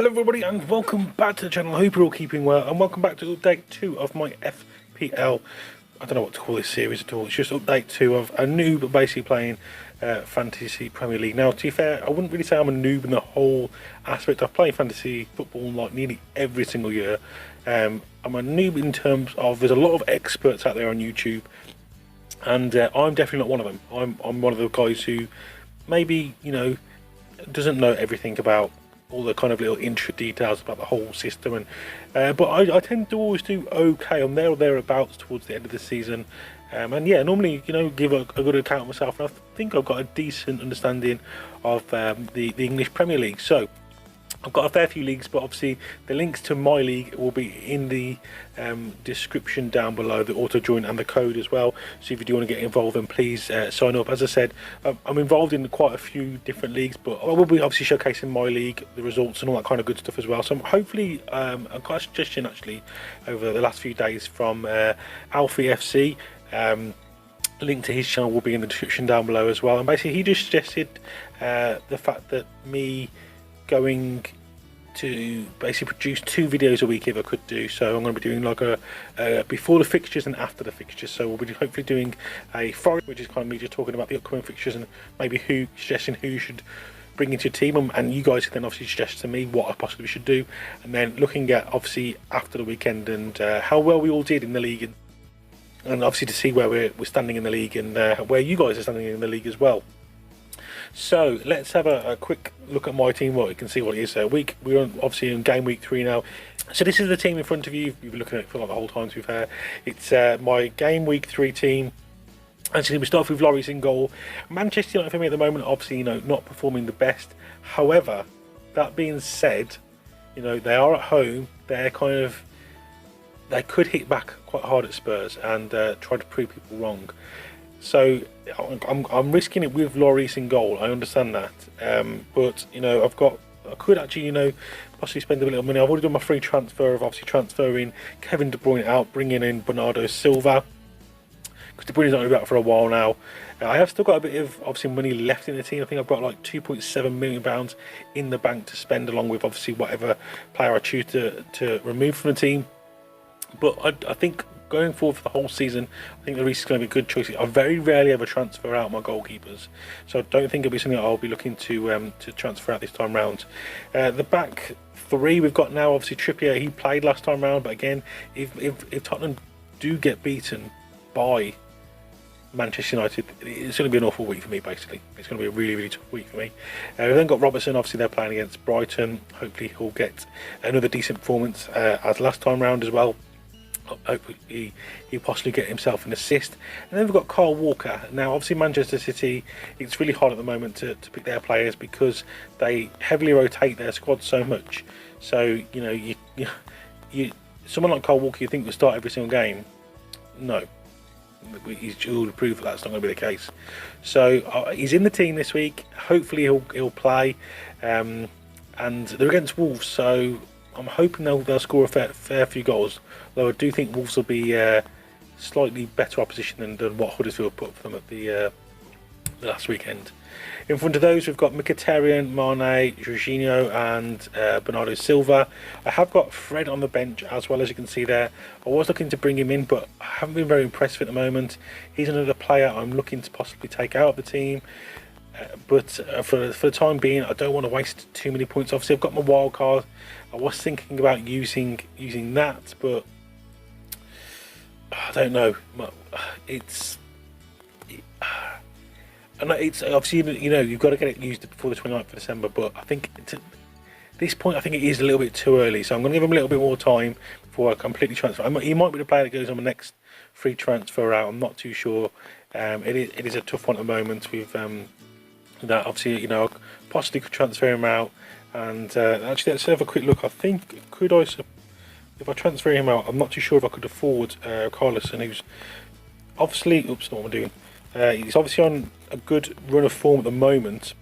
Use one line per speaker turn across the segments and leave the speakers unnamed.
Hello everybody and welcome back to the channel. I hope you're all keeping well and welcome back to update 2 of my FPL. I don't know what to call this series at all. It's just update 2 of a noob basically playing Fantasy Premier League. Now to be fair, I wouldn't really say I'm a noob in the whole aspect. I've played fantasy football like nearly every single year. I'm a noob in terms of there's a lot of experts out there on YouTube and I'm definitely not one of them. I'm one of the guys who maybe, doesn't know everything about all the kind of little intricate details about the whole system, and but I tend to always do okay. I'm there or thereabouts towards the end of the season, and yeah, normally give a good account of myself, and I think I've got a decent understanding of the English Premier League. So I've got a fair few leagues, but obviously the links to my league will be in the description down below, the auto join and the code as well. So if you do want to get involved, then please sign up. As I said, I'm involved in quite a few different leagues, but I will be obviously showcasing my league, the results and all that kind of good stuff as well. So hopefully I've got a suggestion actually over the last few days from Alfie FC. Link to his channel will be in the description down below as well, and basically he just suggested the fact that me going to basically produce 2 videos a week if I could do so. I'm going to be doing like a before the fixtures and after the fixtures, so we'll be hopefully doing a Forest, which is kind of me just talking about the upcoming fixtures and maybe suggesting who you should bring into your team, and you guys can then obviously suggest to me what I possibly should do, and then looking at obviously after the weekend and how well we all did in the league, and obviously to see where we're standing in the league and where you guys are standing in the league as well. So let's have a quick look at my team. Well, you can see what it is. We're obviously in game week 3 now. So this is the team in front of you. You've been looking at it for like the whole time, to be fair. It's my game week 3 team. Actually, we start off with Lloris in goal. Manchester United for me at the moment, obviously, not performing the best. However, that being said, they are at home. They could hit back quite hard at Spurs and try to prove people wrong. So I'm risking it with Lloris in goal. I understand that, but I could actually possibly spend a little money. I've already done my free transfer of obviously transferring Kevin De Bruyne out, bringing in Bernardo Silva, because De Bruyne's not going to be out for a while now. I have still got a bit of obviously money left in the team. I think I've got like £2.7 million in the bank to spend, along with obviously whatever player I choose to remove from the team. But I think going forward for the whole season, I think Lloris is going to be a good choice. I very rarely ever transfer out my goalkeepers, so I don't think it'll be something that I'll be looking to transfer out this time round. The back 3 we've got now, obviously Trippier, he played last time round, but again, if Tottenham do get beaten by Manchester United, it's going to be an awful week for me. Basically, it's going to be a really tough week for me. We've then got Robertson. Obviously, they're playing against Brighton. Hopefully, he'll get another decent performance as last time round as well. Hopefully he'll possibly get himself an assist. And then we've got Kyle Walker. Now obviously Manchester City, it's really hard at the moment to pick their players because they heavily rotate their squad so much. So you someone like Kyle Walker you think will start every single game. No, he's all to prove that's not going to be the case. So he's in the team this week. Hopefully he'll play, and they're against Wolves, so I'm hoping they'll score a fair few goals, though I do think Wolves will be slightly better opposition than what Huddersfield put for them at the last weekend. In front of those we've got Mkhitaryan, Mane, Jorginho and Bernardo Silva. I have got Fred on the bench as well, as you can see there. I was looking to bring him in, but I haven't been very impressed with at the moment. He's another player I'm looking to possibly take out of the team. But for the time being, I don't want to waste too many points. Obviously, I've got my wild card. I was thinking about using that, but I don't know. It's obviously you've got to get it used before the 29th of December. But I think at this point, I think it is a little bit too early. So I'm going to give him a little bit more time before I completely transfer. He might be the player that goes on the next free transfer out. I'm not too sure. It is a tough one at the moment with that. Obviously, I possibly could transfer him out. And actually, let's have a quick look. I think if I transfer him out, I'm not too sure if I could afford Carlson, who's obviously what am I doing? He's obviously on a good run of form at the moment.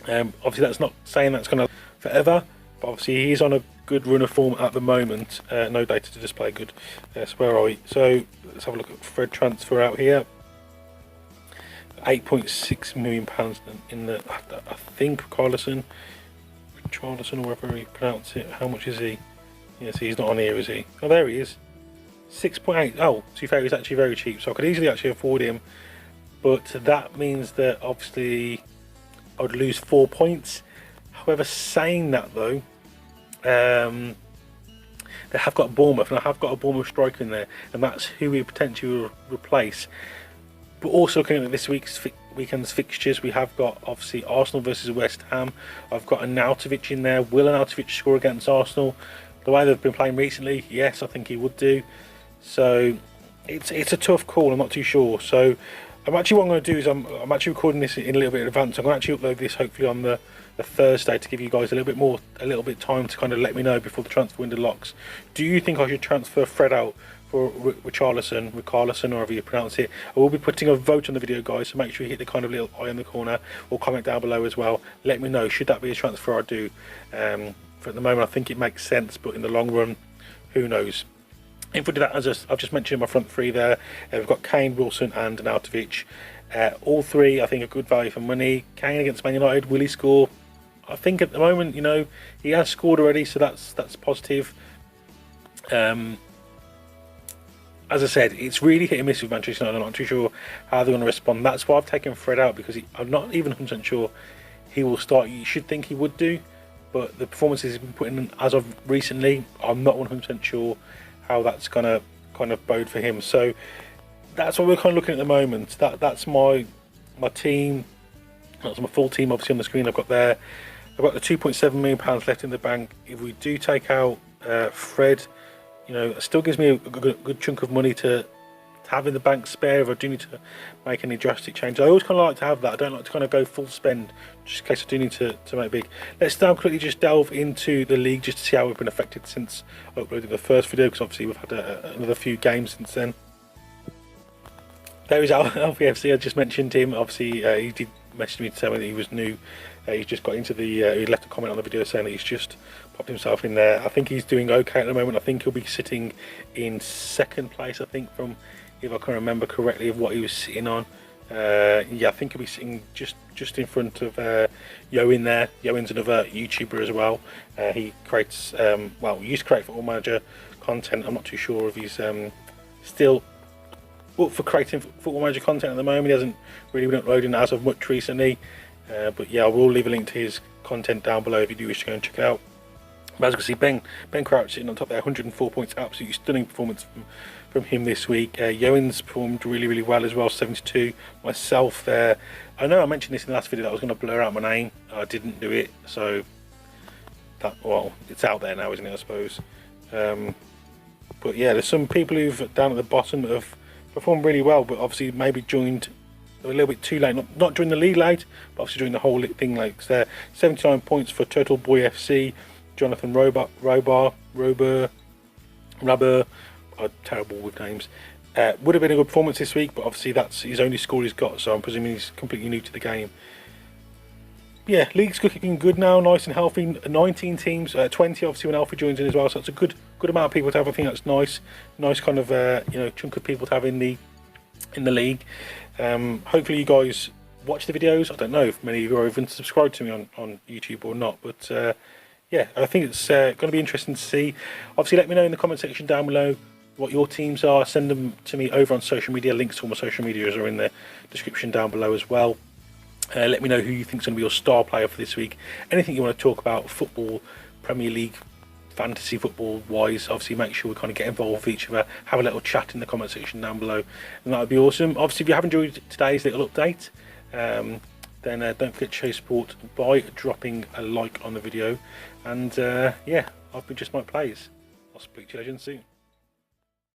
Obviously, that's not saying that's going to forever, but obviously he's on a good run of form at the moment. No data to display. Good. So where are we? So let's have a look at Fred transfer out here. £8.6 million in the. I think Carlson. Charleston, or whatever you pronounce it. How much is he? Yeah, see, he's not on here, is he? Oh, there he is. 6.8. Oh, to be fair, he's actually very cheap, so I could easily actually afford him. But that means that obviously I would lose 4 points. However, saying that though, they have got Bournemouth, and I have got a Bournemouth striker in there, and that's who we potentially will replace. But also looking at this weekend's fixtures, we have got obviously Arsenal versus West Ham. I've got Arnautovic in there. Will Arnautovic score against Arsenal? The way they've been playing recently, yes, I think he would do. So it's a tough call. I'm not too sure. So what I'm going to do is I'm actually recording this in a little bit in advance. I'm going to actually upload this hopefully on the Thursday to give you guys a little bit time to kind of let me know before the transfer window locks. Do you think I should transfer Fred out for Richarlison, or however you pronounce it? I will be putting a vote on the video, guys, so make sure you hit the kind of little eye in the corner, or comment down below as well. Let me know, should that be a transfer I do? For at the moment, I think it makes sense, but in the long run, who knows? If we do that, as I've just mentioned in my front three there, we've got Kane, Wilson and Arnautovic. All three, I think, are good value for money. Kane against Man United, will he score? I think at the moment, you know, he has scored already, so that's positive. As I said, it's really hit and miss with Manchester United. I'm not too sure how they're going to respond. That's why I've taken Fred out, because I'm not even 100% sure he will start. You should think he would do, but the performances he's been putting in as of recently, I'm not 100% sure how that's going to kind of bode for him. So that's what we're kind of looking at the moment. That's my team. That's my full team, obviously, on the screen I've got there. I've got the £2.7 million left in the bank. If we do take out Fred, you know, it still gives me a good chunk of money to have in the bank spare if I do need to make any drastic changes. I always kind of like to have that. I don't like to kind of go full spend just in case I do need to make big. Let's now quickly just delve into the league just to see how we've been affected since I uploaded the first video, because obviously we've had another few games since then. There is Alfie FC. I just mentioned him. Obviously, he did message me to tell me that he was new. He's just got into the. He left a comment on the video saying that he's just popped himself in there. I think he's doing okay at the moment. I think he'll be sitting in second place, I think, from, if I can remember correctly, of what he was sitting on. Yeah, I think he'll be sitting just in front of Yoin there. Yoin's another YouTuber as well. He creates, well, he used to create Football Manager content. I'm not too sure if he's still up for creating Football Manager content at the moment. He hasn't really been uploading as of much recently. But yeah, I will leave a link to his content down below if you do wish to go and check it out. But as you can see, Ben Crouch sitting on top there, 104 points, absolutely stunning performance from him this week. Yoen's performed really well as well, 72. Myself there, I know I mentioned this in the last video that I was going to blur out my name. I didn't do it, so that, well, it's out there now, isn't it, I suppose. But yeah, there's some people who've down at the bottom that have performed really well, but obviously maybe joined a little bit too late, not during the league late, but obviously during the whole thing late. Because there, 79 points for Turtle Boy FC, Jonathan Rober, terrible with names. Would have been a good performance this week, but obviously that's his only score he's got, so I'm presuming he's completely new to the game. Yeah, league's looking good now, nice and healthy. 19 teams, 20 obviously when Alfie joins in as well, so it's a good amount of people to have. I think that's nice kind of you know, chunk of people to have in the league. Hopefully you guys watch the videos. I don't know if many of you are even subscribed to me on YouTube or not, but yeah, I think it's going to be interesting to see. Obviously, let me know in the comment section down below what your teams are. Send them to me over on social media. Links to all my social medias are in the description down below as well. Let me know who you think is going to be your star player for this week. Anything you want to talk about, football, Premier League, fantasy football wise, obviously make sure we kind of get involved with each other, have a little chat in the comment section down below, and that would be awesome. Obviously, if you have enjoyed today's little update, then don't forget to show support by dropping a like on the video. And yeah, I've been Just M1ke Plays. I'll speak to you legends soon.